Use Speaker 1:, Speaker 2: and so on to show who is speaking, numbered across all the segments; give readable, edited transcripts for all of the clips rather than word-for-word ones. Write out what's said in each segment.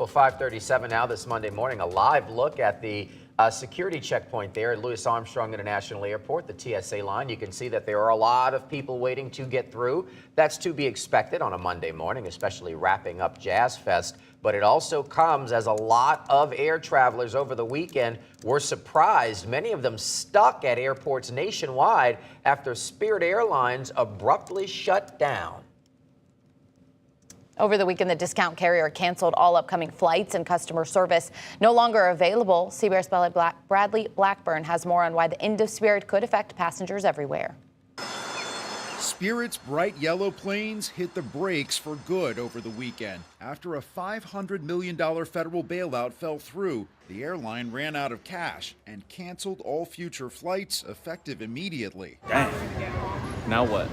Speaker 1: Well, 5:37 now this Monday morning. A live look at the security checkpoint there at Louis Armstrong International Airport, the TSA line. You can see that there are a lot of people waiting to get through. That's to be expected on a Monday morning, especially wrapping up Jazz Fest. But it also comes as a lot of air travelers over the weekend were surprised, many of them stuck at airports nationwide after Spirit Airlines abruptly shut down.
Speaker 2: Over the weekend, the discount carrier canceled all upcoming flights and customer service no longer available. CBS Bradley Blackburn has more on why the end of Spirit could affect passengers everywhere.
Speaker 3: Spirit's bright yellow planes hit the brakes for good over the weekend. After a $500 million federal bailout fell through, the airline ran out of cash and canceled all future flights effective immediately.
Speaker 4: Dang. Now what?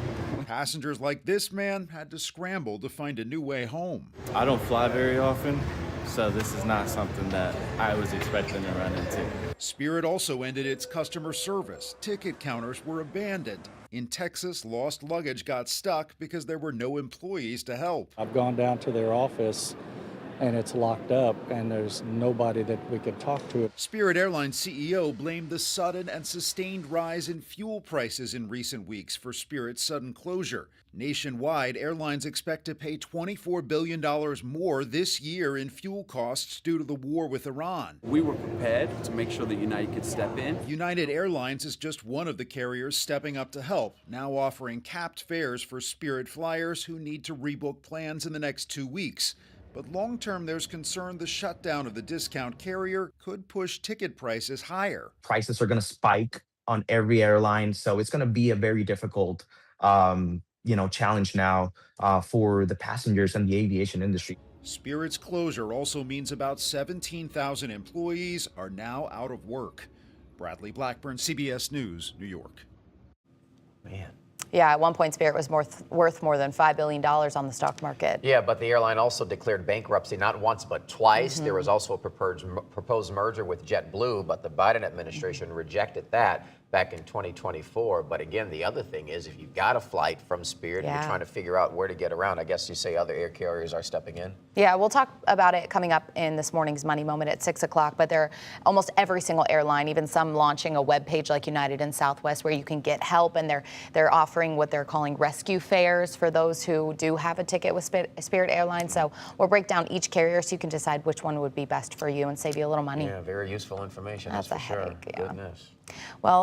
Speaker 3: Passengers like this man had to scramble to find a new way home.
Speaker 4: I don't fly very often, so this is not something that I was expecting to run into.
Speaker 3: Spirit also ended its customer service. Ticket counters were abandoned. In Texas, lost luggage got stuck because there were no employees to help.
Speaker 5: I've gone down to their office and it's locked up and there's nobody that we could talk to.
Speaker 3: Spirit Airlines CEO blamed the sudden and sustained rise in fuel prices in recent weeks for Spirit's sudden closure. Nationwide, airlines expect to pay $24 billion more this year in fuel costs due to the war with Iran.
Speaker 6: We were prepared to make sure that United could step in.
Speaker 3: United Airlines is just one of the carriers stepping up to help, now offering capped fares for Spirit flyers who need to rebook plans in the next 2 weeks. But long-term, there's concern the shutdown of the discount carrier could push ticket prices higher.
Speaker 7: Prices are going to spike on every airline, so it's going to be a very difficult, challenge now for the passengers and the aviation industry.
Speaker 3: Spirit's closure also means about 17,000 employees are now out of work. Bradley Blackburn, CBS News, New York.
Speaker 1: Man.
Speaker 2: Yeah, at one point, Spirit was worth more than $5 billion on the stock market.
Speaker 1: Yeah, but the airline also declared bankruptcy not once but twice. There was also a proposed merger with JetBlue, but the Biden administration rejected that back in 2024. But again, the other thing is if you've got a flight from Spirit and you're trying to figure out where to get around, I guess you say other air carriers are stepping in.
Speaker 2: Yeah, we'll talk about it coming up in this morning's Money Moment at 6 o'clock. But they're almost every single airline, even some launching a webpage like United and Southwest where you can get help. And they're offering what they're calling rescue fares for those who do have a ticket with Spirit Airlines. So we'll break down each carrier so you can decide which one would be best for you and save you a little money.
Speaker 1: Yeah, very useful information. That's for sure.
Speaker 2: Headache, yeah.
Speaker 1: Goodness.
Speaker 2: Well.